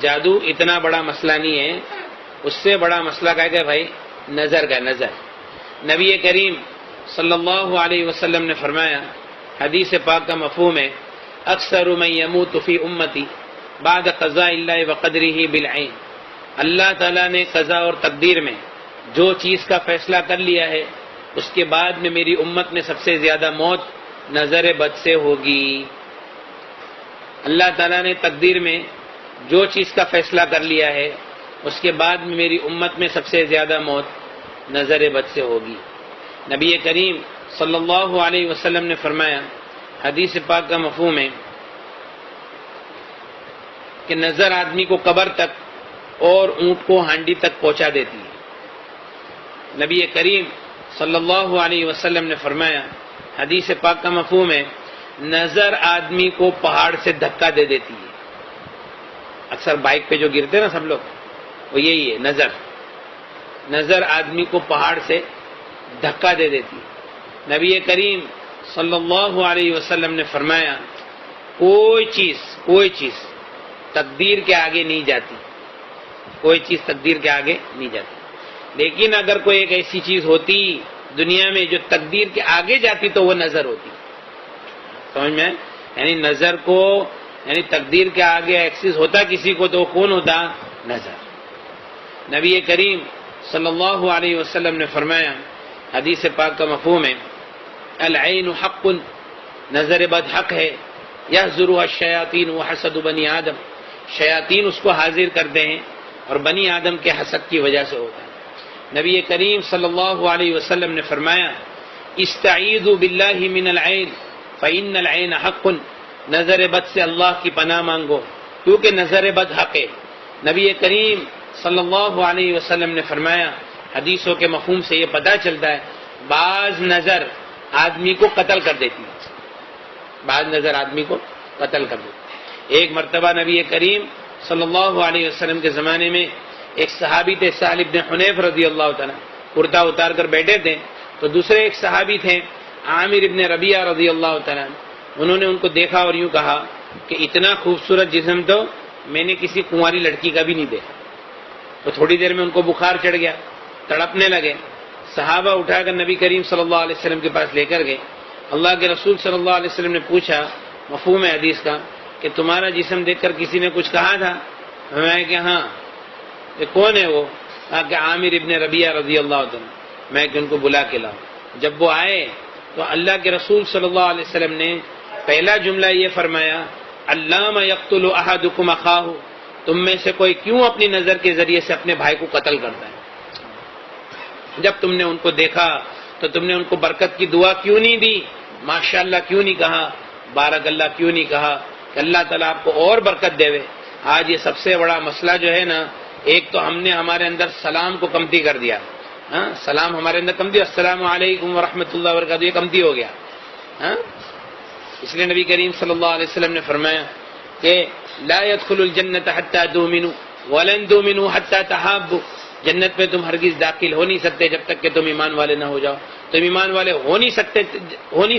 جادو اتنا بڑا مسئلہ نہیں ہے، اس سے بڑا مسئلہ کیا ہے بھائی؟ نظر کا نظر۔ نبی کریم صلی اللہ علیہ وسلم نے فرمایا، حدیث پاک کا مفہوم ہے، اکثر من یموت فی امتی بعد قضاء اللہ وقدرہ بالعین، اللہ تعالیٰ نے قضا اور تقدیر میں جو چیز کا فیصلہ کر لیا ہے اس کے بعد میں میری امت میں سب سے زیادہ موت نظر بد سے ہوگی۔ اللہ تعالیٰ نے تقدیر میں جو چیز کا فیصلہ کر لیا ہے اس کے بعد میں میری امت میں سب سے زیادہ موت نظر بد سے ہوگی۔ نبی کریم صلی اللہ علیہ وسلم نے فرمایا، حدیث پاک کا مفہوم ہے کہ نظر آدمی کو قبر تک اور اونٹ کو ہانڈی تک پہنچا دیتی ہے۔ نبی کریم صلی اللہ علیہ وسلم نے فرمایا، حدیث پاک کا مفہوم ہے، نظر آدمی کو پہاڑ سے دھکا دے دیتی ہے۔ اکثر بائک پہ جو گرتے ہیں نا سب لوگ، وہ یہی ہے، نظر آدمی کو پہاڑ سے دھکا دے دیتی ہے۔ نبی کریم صلی اللہ علیہ وسلم نے فرمایا، کوئی چیز تقدیر کے آگے نہیں جاتی، کوئی چیز تقدیر کے آگے نہیں جاتی، لیکن اگر کوئی ایک ایسی چیز ہوتی دنیا میں جو تقدیر کے آگے جاتی تو وہ نظر ہوتی۔ سمجھ میں؟ یعنی نظر کو، یعنی تقدیر کے آگے ایکسس ہوتا کسی کو تو کون ہوتا؟ نظر۔ نبی کریم صلی اللہ علیہ وسلم نے فرمایا، حدیث پاک کا مفہوم ہے، العین حق، نظر بد حق ہے، یحضرها الشیاطین وحسد بنی آدم، شیاطین اس کو حاضر کرتے ہیں اور بنی آدم کے حسد کی وجہ سے ہوتا ہے۔ نبی کریم صلی اللہ علیہ وسلم نے فرمایا، استعیذوا باللہ من العین فإن العین حق، نظر بد سے اللہ کی پناہ مانگو کیونکہ نظر بد حق ہے۔ نبی کریم صلی اللہ علیہ وسلم نے فرمایا، حدیثوں کے مفہوم سے یہ پتہ چلتا ہے، بعض نظر آدمی کو قتل کر دیتی ہے، بعض نظر آدمی کو قتل کر دیتی ہے۔ ایک مرتبہ نبی کریم صلی اللہ علیہ وسلم کے زمانے میں ایک صحابی تھے، سہل بن حنیف رضی اللہ تعالیٰ، کرتا اتار کر بیٹھے تھے، تو دوسرے ایک صحابی تھے عامر ابن ربیعہ رضی اللہ تعالیٰ، انہوں نے ان کو دیکھا اور یوں کہا کہ اتنا خوبصورت جسم تو میں نے کسی کنواری لڑکی کا بھی نہیں دیکھا۔ تو تھوڑی دیر میں ان کو بخار چڑھ گیا، تڑپنے لگے، صحابہ اٹھا کر نبی کریم صلی اللہ علیہ وسلم کے پاس لے کر گئے۔ اللہ کے رسول صلی اللہ علیہ وسلم نے پوچھا، مفہوم ہے حدیث کا، کہ تمہارا جسم دیکھ کر کسی نے کچھ کہا تھا؟ میں کہ ہاں۔ کہ کون ہے وہ؟ کہا کہ عامر ابن ربیعہ رضی اللہ عنہ۔ میں کہ ان کو بلا کے لاؤ۔ جب وہ آئے تو اللہ کے رسول صلی اللہ علیہ وسلم نے پہلا جملہ یہ فرمایا، علامہ یقتل احدکم اخاہ، تم میں سے کوئی کیوں اپنی نظر کے ذریعے سے اپنے بھائی کو قتل کرتا ہے؟ جب تم نے ان کو دیکھا تو تم نے ان کو برکت کی دعا کیوں نہیں دی؟ ماشاءاللہ کیوں نہیں کہا؟ بارک اللہ کیوں نہیں کہا کہ اللہ تعالیٰ آپ کو اور برکت دے؟ آج یہ سب سے بڑا مسئلہ جو ہے نا، ایک تو ہم نے ہمارے اندر سلام کو کمتی کر دیا، سلام ہمارے اندر کمتی، السلام علیکم ورحمۃ اللہ وبرکاتہ، یہ کمتی ہو گیا۔ اس لیے نبی کریم صلی اللہ علیہ وسلم نے فرمایا کہ لا يدخل الجنت حتى تؤمنوا ولن تؤمنوا حتى تحابوا، جنت میں تم ہرگز داخل ہو نہیں سکتے جب تک کہ تم ایمان والے نہ ہو جاؤ، تم ایمان والے ہو نہیں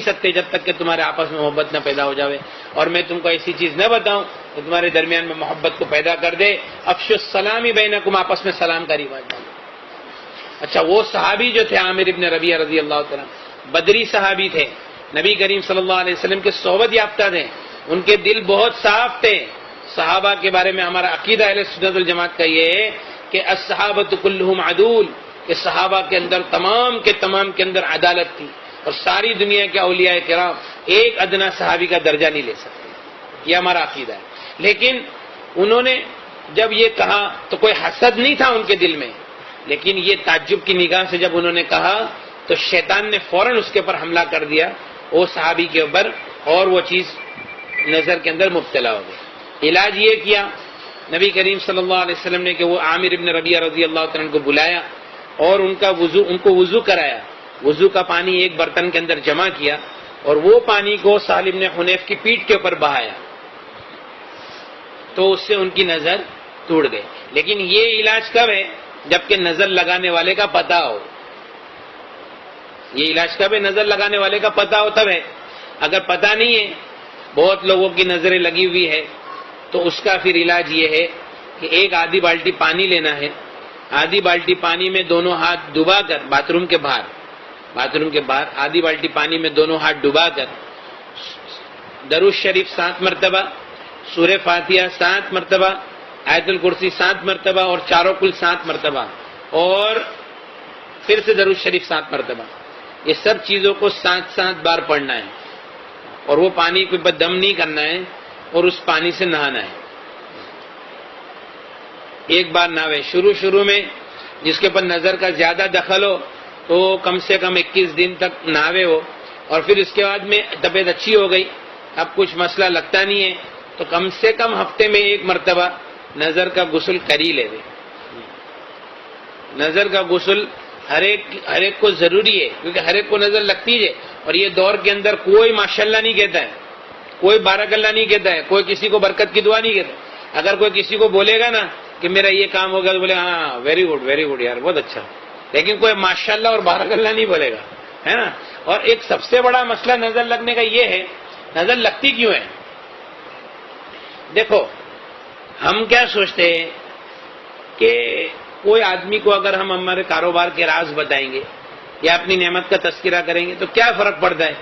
سکتے جب تک کہ تمہارے آپس میں محبت نہ پیدا ہو جاوے، اور میں تم کو ایسی چیز نہ بتاؤں کہ تمہارے درمیان میں محبت کو پیدا کر دے، افشوا السلام بینکم، آپس میں سلام کا رواج ڈالو۔ اچھا، وہ صحابی جو تھے عامر ابن ربیعہ رضی اللہ تعالیٰ، بدری صحابی تھے، نبی کریم صلی اللہ علیہ وسلم کے صحبت یافتہ تھے، ان کے دل بہت صاف تھے۔ صحابہ کے بارے میں ہمارا عقیدہ اہل سنت والجماعت کا یہ ہے کہ الصحابۃ کلھم عدول، کہ صحابہ کے اندر تمام کے اندر عدالت تھی، اور ساری دنیا کے اولیاء کرام ایک ادنا صحابی کا درجہ نہیں لے سکتے، یہ ہمارا عقیدہ ہے۔ لیکن انہوں نے جب یہ کہا تو کوئی حسد نہیں تھا ان کے دل میں، لیکن یہ تعجب کی نگاہ سے جب انہوں نے کہا تو شیطان نے فوراً اس کے اوپر حملہ کر دیا، وہ صحابی کے اوپر، اور وہ چیز نظر کے اندر مبتلا ہو گئی۔ علاج یہ کیا نبی کریم صلی اللہ علیہ وسلم نے کہ وہ عامر ابن ربیعہ رضی اللہ عنہ کو بلایا اور ان کو وضو کرایا، وضو کا پانی ایک برتن کے اندر جمع کیا اور وہ پانی کو سہل بن حنیف کی پیٹھ کے اوپر بہایا، تو اس سے ان کی نظر ٹوٹ گئی۔ لیکن یہ علاج کب ہے؟ جبکہ نظر لگانے والے کا پتہ ہو۔ یہ علاج کب ہے؟ نظر لگانے والے کا پتہ ہو تب ہے۔ اگر پتہ نہیں ہے، بہت لوگوں کی نظریں لگی ہوئی ہے، تو اس کا پھر علاج یہ ہے کہ ایک آدھی بالٹی پانی لینا ہے، آدھی بالٹی پانی میں دونوں ہاتھ ڈبا کر باتھ روم کے باہر آدھی بالٹی پانی میں دونوں ہاتھ ڈبا کر درود شریف 7 مرتبہ، سورہ فاتحہ 7 مرتبہ، آیت الکرسی 7 مرتبہ اور چاروں کل 7 مرتبہ، اور پھر سے درود شریف 7 مرتبہ، یہ سب چیزوں کو 7 بار پڑھنا ہے، اور وہ پانی کے اوپر دم نہیں کرنا ہے اور اس پانی سے نہانا ہے۔ ایک بار نہاوے، شروع میں جس کے اوپر نظر کا زیادہ دخل ہو تو کم سے کم 21 دن تک نہاوے ہو، اور پھر اس کے بعد میں طبیعت اچھی ہو گئی، اب کچھ مسئلہ لگتا نہیں ہے تو کم سے کم ہفتے میں 1 مرتبہ نظر کا غسل کر ہی لے دے۔ نظر کا غسل ہر ایک کو ضروری ہے، کیونکہ ہر ایک کو نظر لگتی ہے، اور یہ دور کے اندر کوئی ماشاءاللہ نہیں کہتا ہے، کوئی بارک اللہ نہیں کہتا ہے، کوئی کسی کو برکت کی دعا نہیں کہتا۔ اگر کوئی کسی کو بولے گا نا کہ میرا یہ کام ہو گیا تو بولے ہاں ویری گڈ یار، بہت اچھا، لیکن کوئی ماشاءاللہ اور بارک اللہ نہیں بولے گا، ہے نا۔ اور ایک سب سے بڑا مسئلہ نظر لگنے کا یہ ہے، نظر لگتی کیوں ہے؟ دیکھو، ہم کیا سوچتے ہیں کہ کوئی آدمی کو اگر ہم ہمارے کاروبار کے راز بتائیں گے یا اپنی نعمت کا تذکرہ کریں گے تو کیا فرق پڑتا ہے؟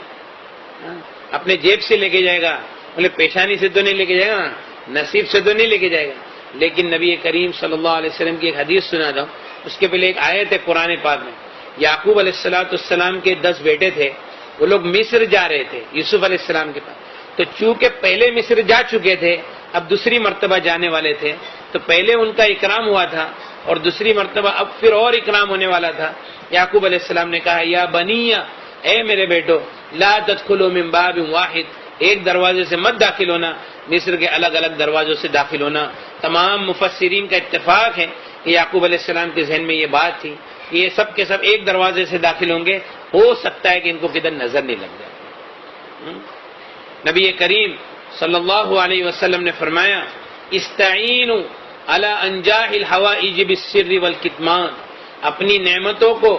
اپنے جیب سے لے کے جائے گا، بولے پیشانی سے تو نہیں لے کے جائے گا، نصیب سے تو نہیں لے کے جائے گا۔ لیکن نبی کریم صلی اللہ علیہ وسلم کی ایک حدیث سنا دو، اس کے پہلے ایک آیت ہے قرآن پاک میں۔ یعقوب علیہ السلام کے 10 بیٹے تھے، وہ لوگ مصر جا رہے تھے یوسف علیہ السلام کے پاس، تو چونکہ پہلے مصر جا چکے تھے، اب دوسری مرتبہ جانے والے تھے، تو پہلے ان کا اکرام ہوا تھا اور دوسری مرتبہ اب پھر اور اکرام ہونے والا تھا۔ یعقوب علیہ السلام نے کہا یا بنی، اے میرے بیٹو، لا تدخلوا من باب واحد، ایک دروازے سے مت داخل ہونا، مصر کے الگ الگ دروازوں سے داخل ہونا۔ تمام مفسرین کا اتفاق ہے کہ یعقوب علیہ السلام کے ذہن میں یہ بات تھی کہ یہ سب کے سب ایک دروازے سے داخل ہوں گے، ہو سکتا ہے کہ ان کو کدھر نظر نہیں لگ جائے۔ نبی کریم صلی اللہ علیہ وسلم نے فرمایا استعینوا علی انجاح الحوائج بالسر والکتمان، اپنی نعمتوں کو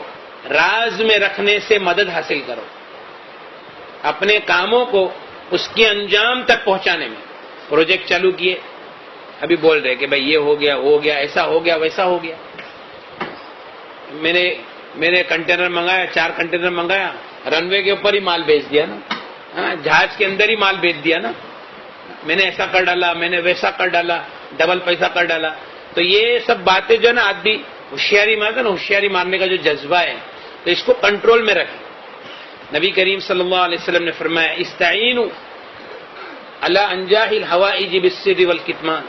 راز میں رکھنے سے مدد حاصل کرو، اپنے کاموں کو اس کے انجام تک پہنچانے میں۔ پروجیکٹ چالو کیے، ابھی بول رہے کہ بھائی یہ ہو گیا، ایسا ہو گیا، ویسا ہو گیا۔ میں نے کنٹینر منگایا، 4 کنٹینر منگایا، رن وے کے اوپر ہی مال بیچ دیا نا، جہاز کے اندر ہی مال بیچ دیا نا، میں نے ایسا کر ڈالا، میں نے ویسا کر ڈالا، ڈبل پیسہ کر ڈالا۔ تو یہ سب باتیں جو ہے نا، آدمی ہوشیاری مارتا نا، ہوشیاری مارنے کا جو جذبہ ہے، تو اس کو کنٹرول میں رکھیں۔ نبی کریم صلی اللہ علیہ وسلم نے فرمایا استعینوا علی انجاح الحوائج بالسر والکتمان،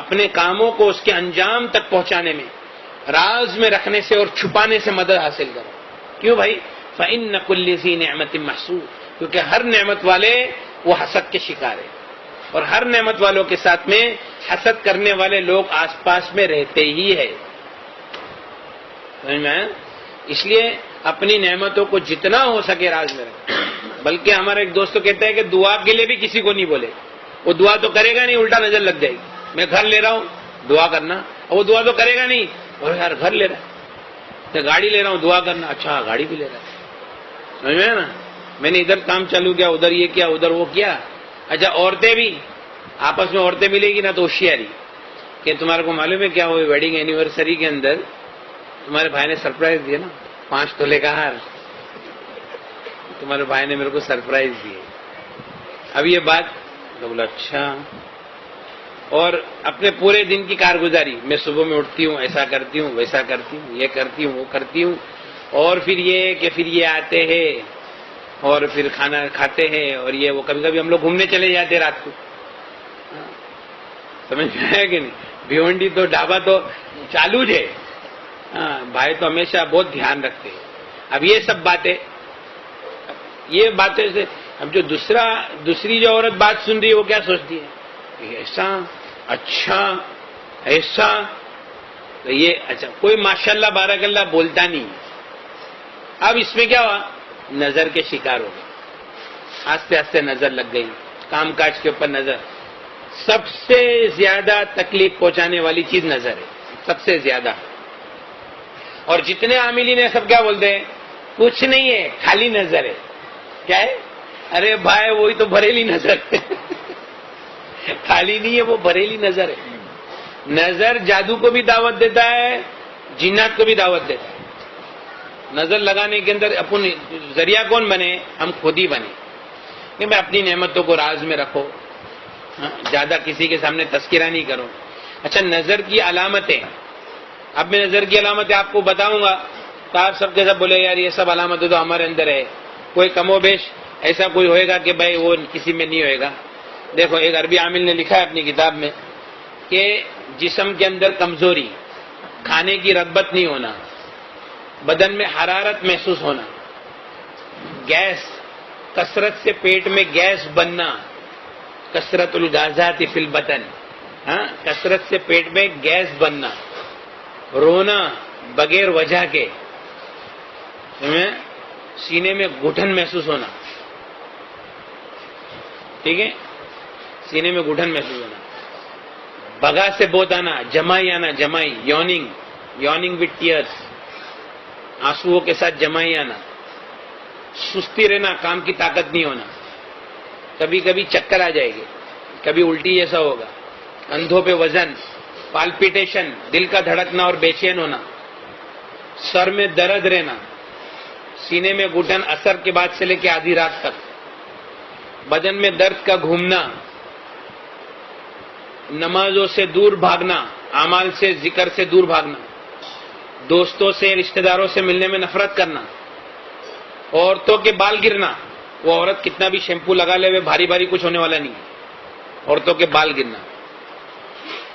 اپنے کاموں کو اس کے انجام تک پہنچانے میں، راز میں رکھنے سے اور چھپانے سے مدد حاصل کرو۔ کیوں بھائی؟ فإن كل ذی نعمت محسود، کیونکہ ہر نعمت والے وہ حسد کے شکار ہے، اور ہر نعمت والوں کے ساتھ میں حسد کرنے والے لوگ آس پاس میں رہتے ہی ہے۔ سمجھ میں آیا؟ اس لیے اپنی نعمتوں کو جتنا ہو سکے راز میں رکھیں۔ بلکہ ہمارا ایک دوست کہتا ہے کہ دعا کے لیے بھی کسی کو نہیں بولے، وہ دعا تو کرے گا نہیں، الٹا نظر لگ جائے گی۔ میں گھر لے رہا ہوں، دعا کرنا، اور وہ دعا تو کرے گا نہیں، اور یار گھر لے رہا ہے، میں گاڑی لے رہا ہوں، دعا کرنا، اچھا گاڑی بھی لے رہا ہے۔ سمجھ میں نا؟ میں نے ادھر کام چالو کیا، ادھر یہ کیا، ادھر وہ کیا۔ اچھا عورتیں بھی آپس میں عورتیں ملے گی نا تو ہوشیاری کہ تمہارے کو معلوم ہے کیا ہوئی ویڈنگ اینیورسری کے اندر تمہارے بھائی نے سرپرائز دیا نا، 5 تولے کا ہار، تمہارے بھائی نے میرے کو سرپرائز دیے۔ اب یہ بات تو بولا اچھا، اور اپنے پورے دن کی کارگزاری، میں صبح میں اٹھتی ہوں، ایسا کرتی ہوں، ویسا کرتی ہوں، یہ کرتی ہوں، وہ کرتی ہوں، اور پھر یہ آتے ہیں اور پھر کھانا کھاتے ہیں، اور یہ وہ کبھی کبھی ہم لوگ گھومنے چلے جاتے رات کو۔ سمجھ میں آیا کہ نہیں؟ بھیونڈی تو ڈھابا تو چالو ہے، بھائی تو ہمیشہ بہت دھیان رکھتے ہیں۔ اب یہ سب باتیں سے اب جو دوسری جو عورت بات سن رہی ہے وہ کیا سوچتی ہے؟ ایسا، اچھا، ایسا، تو یہ اچھا کوئی ماشاءاللہ بارک اللہ بولتا نہیں۔ اب اس میں کیا ہوا؟ نظر کے شکار ہو گئے، آستے آستے نظر لگ گئی، کام کاج کے اوپر نظر۔ سب سے زیادہ تکلیف پہنچانے والی چیز نظر ہے، سب سے زیادہ۔ اور جتنے عاملین ہیں سب کیا بولتے ہیں؟ کچھ نہیں ہے، خالی نظر ہے۔ کیا ہے؟ ارے بھائی وہی تو بریلی نظر ہے، خالی نہیں ہے، وہ بریلی نظر ہے۔ نظر جادو کو بھی دعوت دیتا ہے، جنات کو بھی دعوت دیتا ہے۔ نظر لگانے کے اندر اپن ذریعہ کون بنے؟ ہم خود ہی بنے کہ میں اپنی نعمتوں کو راز میں رکھو، زیادہ کسی کے سامنے تذکرہ نہیں کرو۔ اچھا، نظر کی علامتیں، اب میں نظر کی علامتیں آپ کو بتاؤں گا تو آپ سب کے سب بولے یار یہ سب علامتیں تو ہمارے اندر ہے، کوئی کم و بیش ایسا کوئی ہوئے گا کہ بھائی وہ کسی میں نہیں ہوئے گا۔ دیکھو، ایک عربی عامل نے لکھا ہے اپنی کتاب میں کہ جسم کے اندر کمزوری، کھانے کی رغبت نہیں ہونا، بدن میں حرارت محسوس ہونا، گیس، کثرت سے پیٹ میں گیس بننا، کثرت الغازات فی البطن، کثرت سے پیٹ میں گیس بننا، رونا بغیر وجہ کے، سینے میں گھٹن محسوس ہونا، ٹھیک ہے، سینے میں گھٹن محسوس ہونا، بگا سے بوت آنا، جمائی آنا، جمائی، یوننگ وتھ ٹیئرس، آنسوؤں کے ساتھ جمائی آنا، سستی رہنا، کام کی طاقت نہیں ہونا، کبھی کبھی چکر آ جائے گی، کبھی الٹی جیسا ہوگا، کندھوں پہ وزن، پالپیٹیشن، دل کا دھڑکنا اور بے چین ہونا، سر میں درد رہنا، سینے میں گھٹن اثر کے بعد سے لے کے آدھی رات تک، بدن میں درد کا گھومنا، نمازوں سے دور بھاگنا، اعمال سے، ذکر سے دور بھاگنا، دوستوں سے، رشتہ داروں سے ملنے میں نفرت کرنا، عورتوں کے بال گرنا، وہ عورت کتنا بھی شیمپو لگا لے بھاری بھاری کچھ ہونے والا نہیں ہے، عورتوں کے بال گرنا،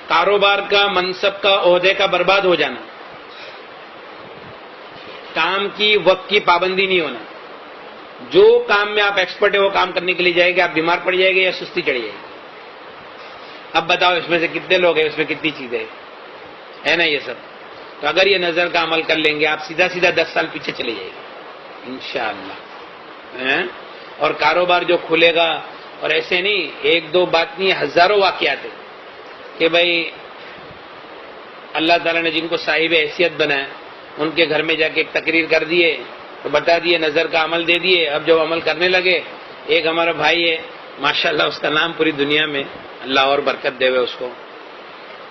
کاروبار کا، منصب کا، عہدے کا برباد ہو جانا، کام کی، وقت کی پابندی نہیں ہونا، جو کام میں آپ ایکسپرٹ ہے وہ کام کرنے کے لیے جائے گے، آپ بیمار پڑ جائے گے یا سستی چڑھ جائے گی۔ اب بتاؤ اس میں سے کتنے لوگ ہیں، اس میں کتنی چیزیں ہے نا یہ سب۔ تو اگر یہ نظر کا عمل کر لیں گے آپ سیدھا 10 سال پیچھے چلے جائے گے انشاءاللہ۔ اور کاروبار جو کھلے گا، اور ایسے نہیں ایک دو بات نہیں، ہزاروں واقعات ہیں کہ بھائی اللہ تعالیٰ نے جن کو صاحب حیثیت بنایا ان کے گھر میں جا کے ایک تقریر کر دیے تو بتا دیے، نظر کا عمل دے دیے، اب جب عمل کرنے لگے، ایک ہمارا بھائی ہے ماشاءاللہ، اس کا نام پوری دنیا میں، اللہ اور برکت دے اس کو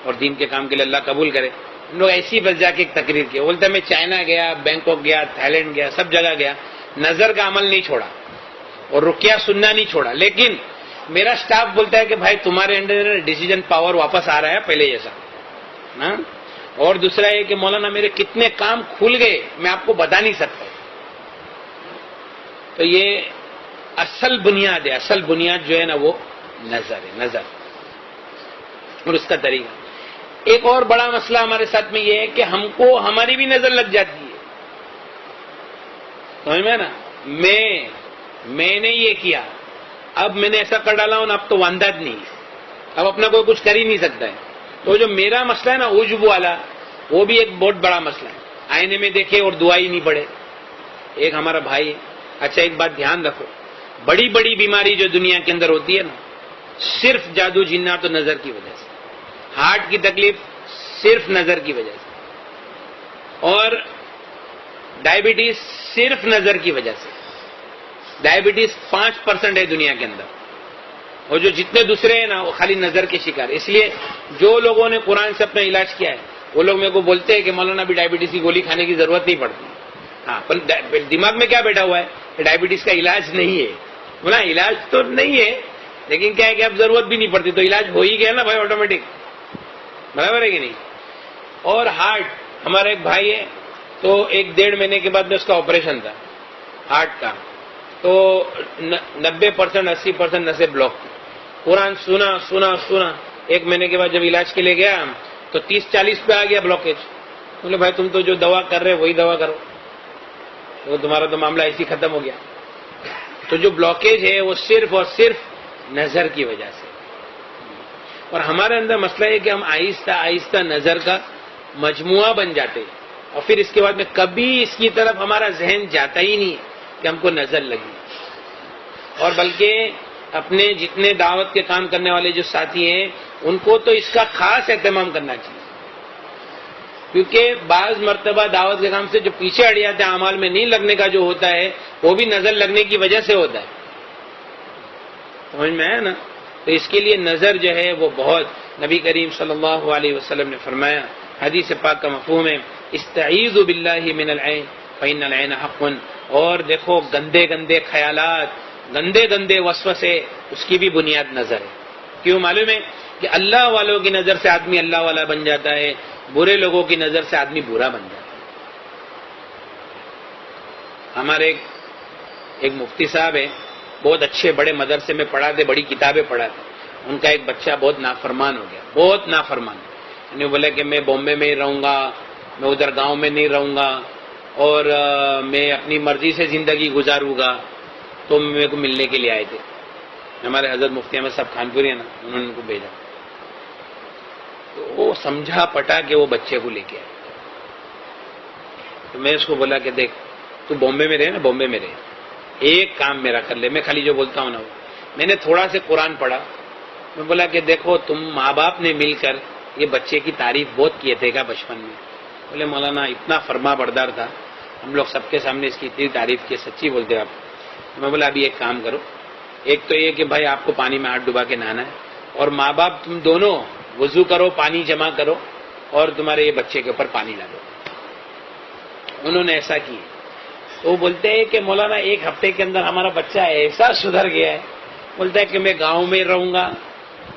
اور دین کے کام کے لیے اللہ قبول کرے، ہم لوگ ایسی بس جا کے ایک تقریر کی، بولتا میں چائنا گیا، بینکاک گیا، تھائی لینڈ گیا، سب جگہ گیا، نظر کا عمل نہیں چھوڑا اور رقیہ سننا نہیں چھوڑا، لیکن میرا سٹاف بولتا ہے کہ بھائی تمہارے انڈر ڈیسیجن پاور واپس آ رہا ہے پہلے جیسا، اور دوسرا یہ کہ مولانا میرے کتنے کام کھل گئے میں آپ کو بتا نہیں سکتا۔ تو یہ اصل بنیاد ہے، اصل بنیاد جو ہے نا وہ نظر ہے، نظر اور اس کا طریقہ۔ ایک اور بڑا مسئلہ ہمارے ساتھ میں یہ ہے کہ ہم کو ہماری بھی نظر لگ جاتی ہے، سمجھ میں نا، میں نے یہ کیا، اب میں نے ایسا کر ڈالا ہوں، اب تو واندات نہیں ہے، اب اپنا کوئی کچھ کر ہی نہیں سکتا ہے۔ تو جو میرا مسئلہ ہے نا عجب والا، وہ بھی ایک بہت بڑا مسئلہ ہے، آئینے میں دیکھے اور دعا ہی نہیں پڑے۔ ایک ہمارا بھائی ہے، اچھا ایک بات دھیان رکھو، بڑی بڑی بیماری جو دنیا کے اندر ہوتی ہے نا، صرف جادو جنات و نظر کی وجہ سے، ہارٹ کی تکلیف صرف نظر کی وجہ سے، اور ڈائبٹیز صرف نظر کی وجہ سے، ڈائبٹیز 5% ہے دنیا کے اندر، اور جو جتنے دوسرے ہیں نا وہ خالی نظر کے شکار۔ اس لیے جو لوگوں نے قرآن سے اپنا علاج کیا ہے وہ لوگ میرے کو بولتے ہیں کہ مولانا بھی ڈائبٹیز کی گولی کھانے کی ضرورت نہیں پڑتی۔ ہاں، پر دماغ میں کیا بیٹھا ہوا ہے کہ ڈائبٹیز کا علاج نہیں ہے، بولا علاج تو نہیں ہے لیکن کیا ہے کہ اب ضرورت بھی نہیں پڑتی، تو علاج ہو ہی گیا نا بھائی آٹومیٹک، برابر ہے کہ نہیں۔ اور ہارٹ، ہمارا ایک بھائی ہے تو 1-1.5 مہینے کے بعد میں اس کا آپریشن تھا ہارٹ کا، تو 90% 80% نسیں بلاک تھی، قرآن سنا 1 مہینے کے بعد جب علاج کے لیے گیا تو 30-40 پہ آ گیا بلاکیج۔ بولے بھائی تم تو جو دوا کر رہے وہی دوا کرو، تو تمہارا تو معاملہ ایسے ہی ختم ہو گیا۔ تو جو بلاکیج ہے وہ صرف اور صرف نظر کی وجہ سے، اور ہمارے اندر مسئلہ ہے کہ ہم آہستہ آہستہ نظر کا مجموعہ بن جاتے ہیں، اور پھر اس کے بعد میں کبھی اس کی طرف ہمارا ذہن جاتا ہی نہیں کہ ہم کو نظر لگی، اور بلکہ اپنے جتنے دعوت کے کام کرنے والے جو ساتھی ہیں ان کو تو اس کا خاص اہتمام کرنا چاہیے، کیونکہ بعض مرتبہ دعوت کے کام سے جو پیچھے ہٹ جاتے ہیں، اعمال میں نہیں لگنے کا جو ہوتا ہے وہ بھی نظر لگنے کی وجہ سے ہوتا ہے، سمجھ میں ہے نا۔ تو اس کے لیے نظر جو ہے وہ بہت، نبی کریم صلی اللہ علیہ وسلم نے فرمایا، حدیث پاک کا مفہوم ہے استعیذوا باللہ من العین فإن العین حق، اور دیکھو گندے گندے خیالات، گندے گندے وسوسے، اس کی بھی بنیاد نظر ہے۔ کیوں معلوم ہے کہ اللہ والوں کی نظر سے آدمی اللہ والا بن جاتا ہے، برے لوگوں کی نظر سے آدمی برا بن جاتا ہے۔ ہمارے ایک مفتی صاحب ہے، بہت اچھے بڑے مدرسے میں پڑھاتے، بڑی کتابیں پڑھاتے، ان کا ایک بچہ بہت نافرمان ہو گیا، بہت نافرمان، یعنی بولا کہ میں بامبے میں ہی رہوں گا، میں ادھر گاؤں میں نہیں رہوں گا، اور میں اپنی مرضی سے زندگی گزاروں گا۔ تو میرے کو ملنے کے لیے آئے تھے ہمارے حضرت مفتی احمد صاحب خانپوری ہیں نا، انہوں نے ان کو بھیجا، تو وہ سمجھا پٹا کہ وہ بچے کو لے کے آئے۔ تو میں اس کو بولا کہ دیکھ تو بامبے میں رہے نا، بامبے میں رہے، ایک کام میرا کر لے، میں خالی جو بولتا ہوں نا، میں نے تھوڑا سے قرآن پڑھا، میں بولا کہ دیکھو تم ماں باپ نے مل کر یہ بچے کی تعریف بہت کیے تھے کیا بچپن میں؟ بولے مولانا اتنا فرما بردار تھا، ہم لوگ سب کے سامنے اس کی اتنی تعریف کی، سچی بولتے آپ؟ میں بولا ابھی ایک کام کرو، ایک تو یہ کہ بھائی آپ کو پانی میں ہاتھ ڈبا کے نہانا ہے، اور ماں باپ تم دونوں وضو کرو، پانی جمع کرو، اور تمہارے یہ بچے کے اوپر پانی ڈالو۔ انہوں نے ایسا کیا، تو وہ بولتے ہیں کہ مولانا ایک ہفتے کے اندر ہمارا بچہ ایسا سدھر گیا ہے، بولتا ہے کہ میں گاؤں میں رہوں گا،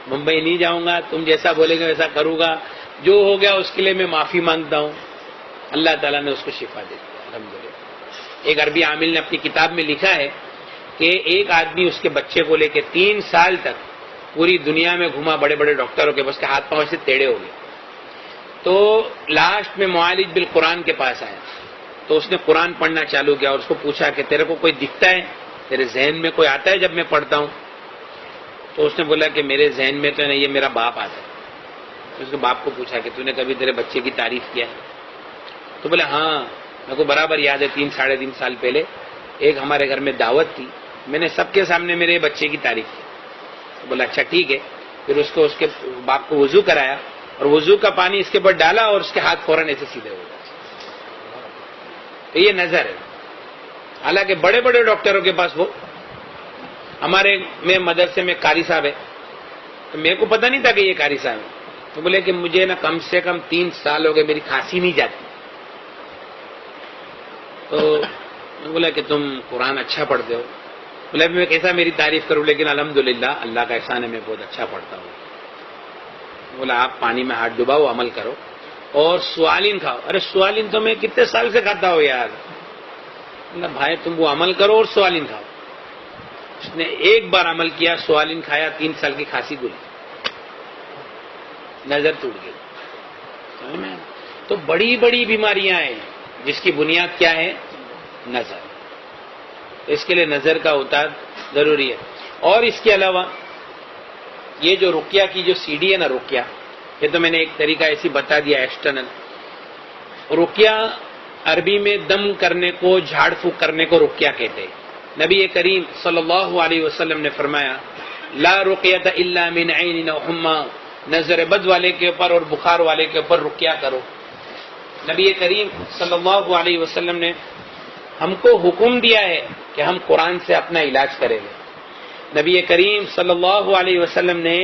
ممبئی نہیں جاؤں گا، تم جیسا بولے گے ویسا کروں گا، جو ہو گیا اس کے لیے میں معافی مانگتا ہوں۔ اللہ تعالیٰ نے اس کو شفا دے دیا الحمدللہ۔ ایک عربی عامل نے اپنی کتاب میں لکھا ہے کہ ایک آدمی اس کے بچے کو لے کے 3 سال تک پوری دنیا میں گھوما، بڑے بڑے ڈاکٹروں کے، بس کے ہاتھ پاؤں سے ٹیڑھے ہو گئے، تو لاسٹ میں معالج بالقرآن کے پاس آیا، تو اس نے قرآن پڑھنا چالو کیا، اور اس کو پوچھا کہ تیرے کو کوئی دکھتا ہے، تیرے ذہن میں کوئی آتا ہے جب میں پڑھتا ہوں؟ تو اس نے بولا کہ میرے ذہن میں تو ہے یہ میرا باپ آتا ہے۔ اس کے باپ کو پوچھا کہ تو نے کبھی تیرے بچے کی تعریف کیا ہے؟ تو بولے ہاں، میرے کو برابر یاد ہے، 3-3.5 سال پہلے ایک ہمارے گھر میں دعوت تھی، میں نے سب کے سامنے میرے بچے کی تعریف کی۔ تو بولا اچھا ٹھیک ہے، پھر اس کے باپ کو وضو کرایا، اور وضو کا پانی اس کے اوپر ڈالا، اور اس کے ہاتھ فوراً ایسے سیدھے ہو گئے۔ تو یہ نظر ہے، حالانکہ بڑے بڑے ڈاکٹروں کے پاس وہ، ہمارے میں مدرسے میں قاری صاحب ہے، تو میرے کو پتہ نہیں تھا کہ یہ قاری صاحب ہے، تو بولے کہ مجھے نا کم سے کم 3 سال ہو گئے میری کھانسی نہیں جاتی، تو میں بولا کہ تم قرآن اچھا پڑھتے ہو، بولا میں کیسا میری تعریف کروں، لیکن الحمدللہ اللہ کا احسان ہے میں بہت اچھا پڑھتا ہوں۔ بولا آپ پانی میں ہاتھ ڈباؤ، عمل کرو، اور سوالین کھاؤ۔ ارے سوالین تو میں کتنے سال سے کھاتا ہوں یار۔ بولا بھائی تم وہ عمل کرو اور سوالین کھاؤ۔ اس نے ایک بار عمل کیا، سوالین کھایا، 3 سال کی کھانسی گلی، نظر ٹوٹ گئی۔ تو بڑی بڑی بیماریاں ہیں جس کی بنیاد کیا ہے؟ نظر۔ اس کے لیے نظر کا اتار ضروری ہے۔ اور اس کے علاوہ یہ جو رقیہ کی جو CD ہے نا، رقیہ، یہ تو میں نے ایک طریقہ ایسی بتا دیا ایکسٹرنل۔ رقیہ عربی میں دم کرنے کو، جھاڑ پھونک کرنے کو رقیہ کہتے ہیں۔ نبی کریم صلی اللہ علیہ وسلم نے فرمایا لا رقیۃ الا من عین او حمى، نظر بد والے کے اوپر اور بخار والے کے اوپر رقیہ کرو۔ نبی کریم صلی اللہ علیہ وسلم نے ہم کو حکم دیا ہے کہ ہم قرآن سے اپنا علاج کریں گے۔ نبی کریم صلی اللہ علیہ وسلم نے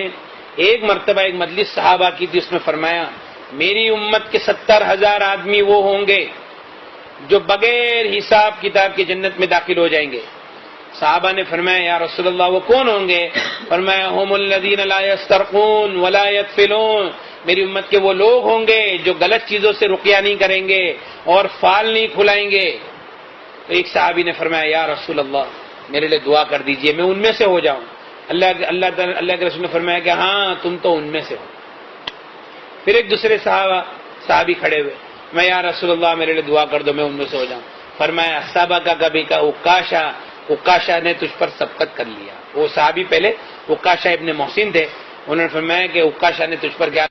ایک مرتبہ ایک مجلس صحابہ کی تھی، اس میں فرمایا میری امت کے 70,000 آدمی وہ ہوں گے جو بغیر حساب کتاب کی جنت میں داخل ہو جائیں گے۔ صحابہ نے فرمایا یا رسول اللہ وہ کون ہوں گے؟ فرمایا هم الذین لا یسترقون ولا یطفلون، میری امت کے وہ لوگ ہوں گے جو غلط چیزوں سے رقیہ نہیں کریں گے اور فال نہیں کھلائیں گے۔ تو ایک صحابی نے فرمایا یا رسول اللہ میرے لیے دعا کر دیجئے میں ان میں سے ہو جاؤں۔ اللہ کے رسول نے فرمایا کہ ہاں تم تو ان میں سے ہو۔ پھر ایک دوسرے صحابی کھڑے ہوئے، میں یا رسول اللہ میرے لیے دعا کر دو میں ان میں سے ہو جاؤں۔ فرمایا صحابہ کا کبھی کا عکاشہ نے تجھ پر سبقت کر لیا۔ وہ صحابی پہلے عکاشہ ابن محسن تھے، انہوں نے فرمایا کہ عکاشہ نے تجھ پر کیا